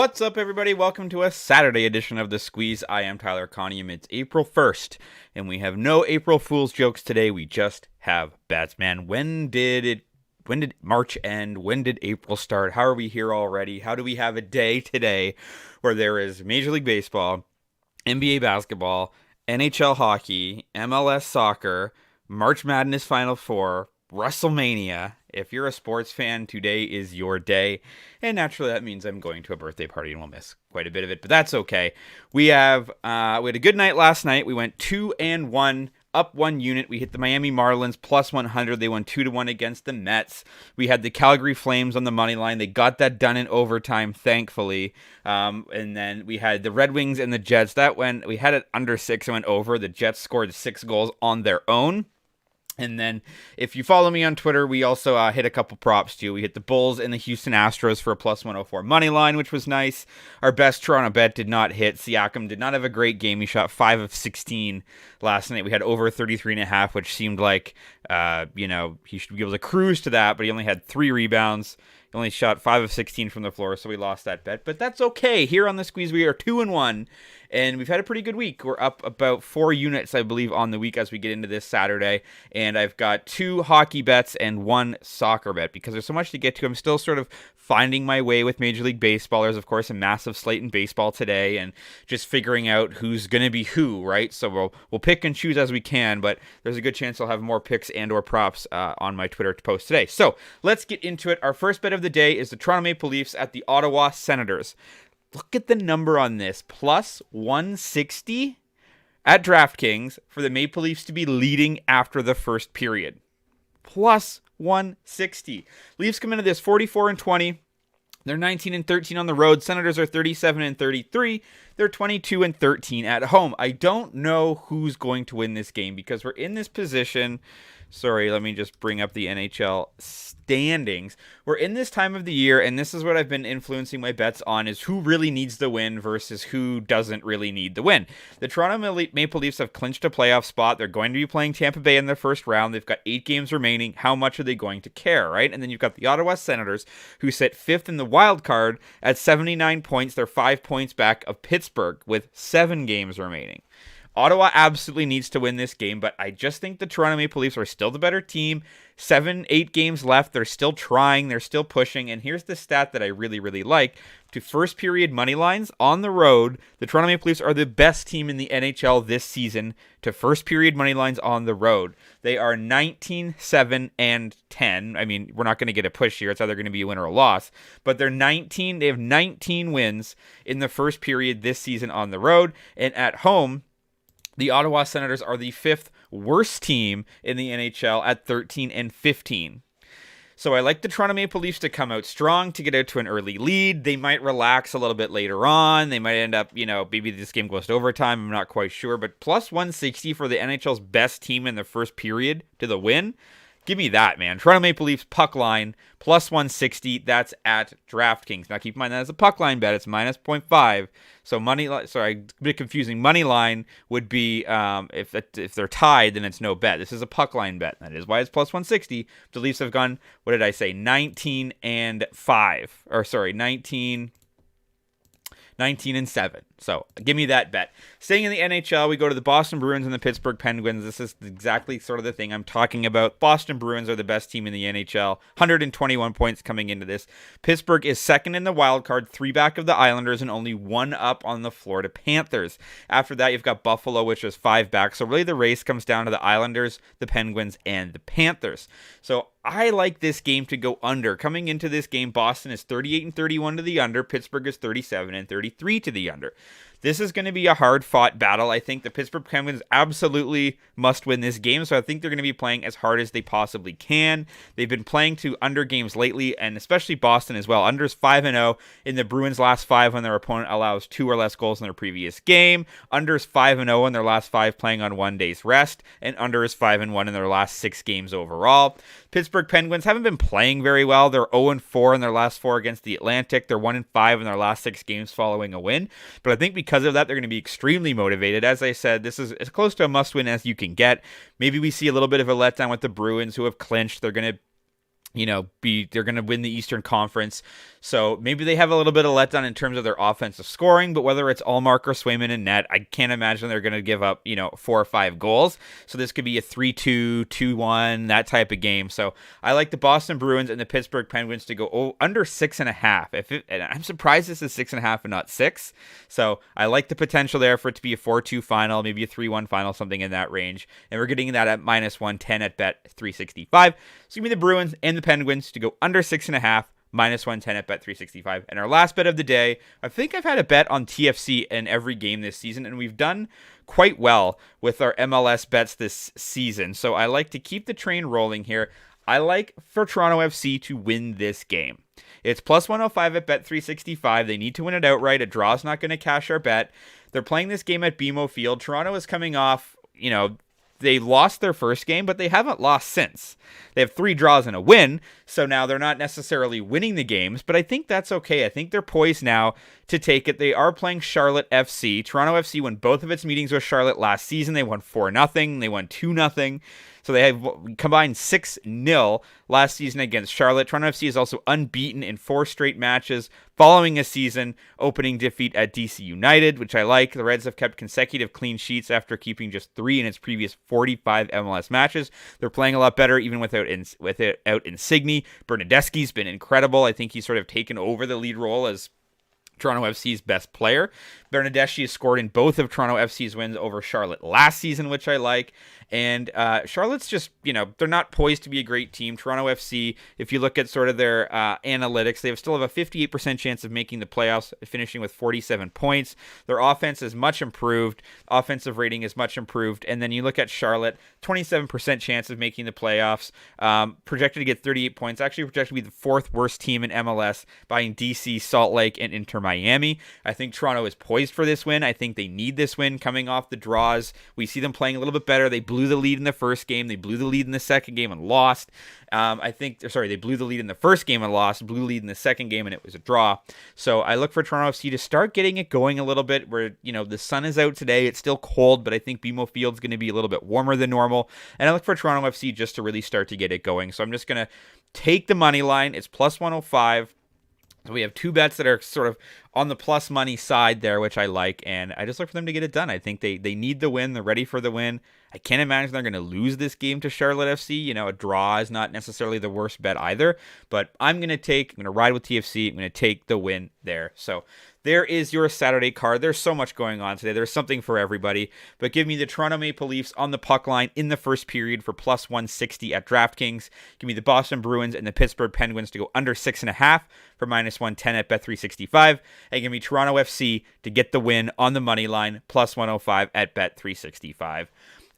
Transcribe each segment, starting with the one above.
What's up, everybody? Welcome to a Saturday edition of The Squeeze. I am Tyler Conium. It's April 1st, and we have no April Fool's jokes today. We just have bets. Man, when did March end? When did April start? How are we here already? How do we have a day today where there is Major League Baseball, NBA basketball, NHL hockey, MLS soccer, March Madness Final Four, WrestleMania? If you're a sports fan, today is your day. And naturally, that means I'm going to a birthday party and we'll miss quite a bit of it, but that's okay. We had a good night last night. We went 2-1, up 1 unit. We hit the Miami Marlins plus 100. They won 2-1 against the Mets. We had the Calgary Flames on the money line. They got that done in overtime, thankfully. And then we had the Red Wings and the Jets. We had it under 6 and went over. The Jets scored 6 goals on their own. And then, if you follow me on Twitter, we also hit a couple props too. We hit the Bulls and the Houston Astros for a plus 104 money line, which was nice. Our best Toronto bet did not hit. Siakam did not have a great game. He shot 5 of 16 last night. We had over 33.5, which seemed like, he should be able to cruise to that, but he only had 3 rebounds. He only shot 5 of 16 from the floor, so we lost that bet. But that's okay. Here on The Squeeze, we are 2-1. And we've had a pretty good week. We're up about 4 units, I believe, on the week as we get into this Saturday. And I've got 2 hockey bets and 1 soccer bet because there's so much to get to. I'm still sort of finding my way with Major League Baseball. There's, of course, a massive slate in baseball today and just figuring out who's going to be who, right? So we'll pick and choose as we can, but there's a good chance I'll have more picks and or props on my Twitter post today. So let's get into it. Our first bet of the day is the Toronto Maple Leafs at the Ottawa Senators. Look at the number on this, plus 160 at DraftKings for the Maple Leafs to be leading after the first period. Plus 160. Leafs come into this 44-20. They're 19-13 on the road. Senators are 37-33. They're 22-13 at home. I don't know who's going to win this game because we're in this position. Sorry, let me just bring up the NHL standings. We're in this time of the year, and this is what I've been influencing my bets on, is who really needs the win versus who doesn't really need the win. The Toronto Maple Leafs have clinched a playoff spot. They're going to be playing Tampa Bay in their first round. They've got 8 games remaining. How much are they going to care, right? And then you've got the Ottawa Senators, who sit 5th in the wild card at 79 points. They're 5 points back of Pittsburgh with 7 games remaining. Ottawa absolutely needs to win this game, but I just think the Toronto Maple Leafs are still the better team. 7-8 games left. They're still trying. They're still pushing. And here's the stat that I really, really like. To first period money lines on the road, the Toronto Maple Leafs are the best team in the NHL this season to first period money lines on the road. They are 19-7 and 10. I mean, we're not going to get a push here. It's either going to be a win or a loss. But they have 19 wins in the first period this season on the road. And at home, the Ottawa Senators are the 5th worst team in the NHL at 13-15. So I like the Toronto Maple Leafs to come out strong, to get out to an early lead. They might relax a little bit later on. They might end up, maybe this game goes to overtime. I'm not quite sure. But plus 160 for the NHL's best team in the first period to the win. Give me that, man. Toronto Maple Leafs puck line, plus 160. That's at DraftKings. Now, keep in mind that is a puck line bet. It's minus 0.5. So a bit confusing. Money line would be, if they're tied, then it's no bet. This is a puck line bet. That is why it's plus 160. The Leafs have gone, 19-7. So give me that bet. Staying in the NHL, we go to the Boston Bruins and the Pittsburgh Penguins. This is exactly sort of the thing I'm talking about. Boston Bruins are the best team in the NHL. 121 points coming into this. Pittsburgh is second in the wild card, 3 back of the Islanders, and only 1 up on the Florida Panthers. After that, you've got Buffalo, which is 5 back. So really the race comes down to the Islanders, the Penguins, and the Panthers. So I like this game to go under. Coming into this game, Boston is 38-31 to the under. Pittsburgh is 37-33 to the under. This is going to be a hard-fought battle. I think the Pittsburgh Penguins absolutely must win this game, so I think they're going to be playing as hard as they possibly can. They've been playing to under games lately, and especially Boston as well. Under's 5-0 in the Bruins' last 5 when their opponent allows 2 or less goals in their previous game. Under's 5-0 in their last 5 playing on 1 day's rest, and under is 5-1 in their last 6 games overall. Pittsburgh Penguins haven't been playing very well. They're 0-4 in their last 4 against the Atlantic. They're 1-5 in their last 6 games following a win. But I think because of that, they're going to be extremely motivated. As I said, this is as close to a must-win as you can get. Maybe we see a little bit of a letdown with the Bruins, who have clinched. They're going to they're going to win the Eastern Conference. So maybe they have a little bit of letdown in terms of their offensive scoring, but whether it's Allmark or Swayman in net, I can't imagine they're going to give up, 4 or 5 goals. So this could be a 3-2, 2-1, that type of game. So I like the Boston Bruins and the Pittsburgh Penguins to go under 6.5. And I'm surprised this is 6.5 and not 6. So I like the potential there for it to be a 4-2 final, maybe a 3-1 final, something in that range. And we're getting that at -110 at bet 365. So give me the Bruins and the Penguins to go under 6.5, -110 at bet 365. And our last bet of the day, I think I've had a bet on TFC in every game this season, and we've done quite well with our MLS bets this season. So I like to keep the train rolling here. I like for Toronto FC to win this game. It's +105 at bet 365. They need to win it outright. A draw is not going to cash our bet. They're playing this game at BMO Field. Toronto is coming off, they lost their first game, but they haven't lost since. They have 3 draws and a win, so now they're not necessarily winning the games, but I think that's okay. I think they're poised now to take it. They are playing Charlotte FC. Toronto FC won both of its meetings with Charlotte last season. They won 4-0. They won 2-0. So they have combined 6-0 last season against Charlotte. Toronto FC is also unbeaten in 4 straight matches following a season opening defeat at DC United, which I like. The Reds have kept consecutive clean sheets after keeping just 3 in its previous 45 MLS matches. They're playing a lot better even without Insigne. Bernadeschi's been incredible. I think he's sort of taken over the lead role as Toronto FC's best player. Bernadeschi has scored in both of Toronto FC's wins over Charlotte last season, which I like. And Charlotte's just, they're not poised to be a great team. Toronto FC, if you look at sort of their analytics, they still have a 58% chance of making the playoffs, finishing with 47 points. Their offense is much improved. Offensive rating is much improved. And then you look at Charlotte, 27% chance of making the playoffs, projected to get 38 points, actually projected to be the 4th worst team in MLS behind DC, Salt Lake, and Inter Miami. I think Toronto is poised for this win. I think they need this win coming off the draws. We see them playing a little bit better. They blew the lead in the first game. They blew the lead in the second game and lost. They blew the lead in the first game and lost, blew the lead in the second game, and it was a draw. So I look for Toronto FC to start getting it going a little bit where, the sun is out today. It's still cold, but I think BMO Field's going to be a little bit warmer than normal. And I look for Toronto FC just to really start to get it going. So I'm just going to take the money line. It's +105. So we have 2 bets that are sort of on the plus money side there, which I like, and I just look for them to get it done. I think they need the win. They're ready for the win. I can't imagine they're going to lose this game to Charlotte FC. A draw is not necessarily the worst bet either, but I'm going to ride with TFC. I'm going to take the win there. So there is your Saturday card. There's so much going on today. There's something for everybody, but give me the Toronto Maple Leafs on the puck line in the first period for +160 at DraftKings. Give me the Boston Bruins and the Pittsburgh Penguins to go under 6.5 for -110 at Bet365. And give me Toronto FC to get the win on the money line, +105 at Bet365.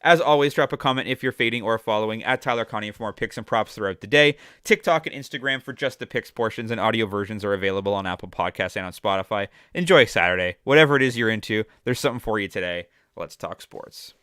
As always, drop a comment if you're fading or following at Tyler Connie for more picks and props throughout the day. TikTok and Instagram for just the picks portions, and audio versions are available on Apple Podcasts and on Spotify. Enjoy Saturday. Whatever it is you're into, there's something for you today. Let's talk sports.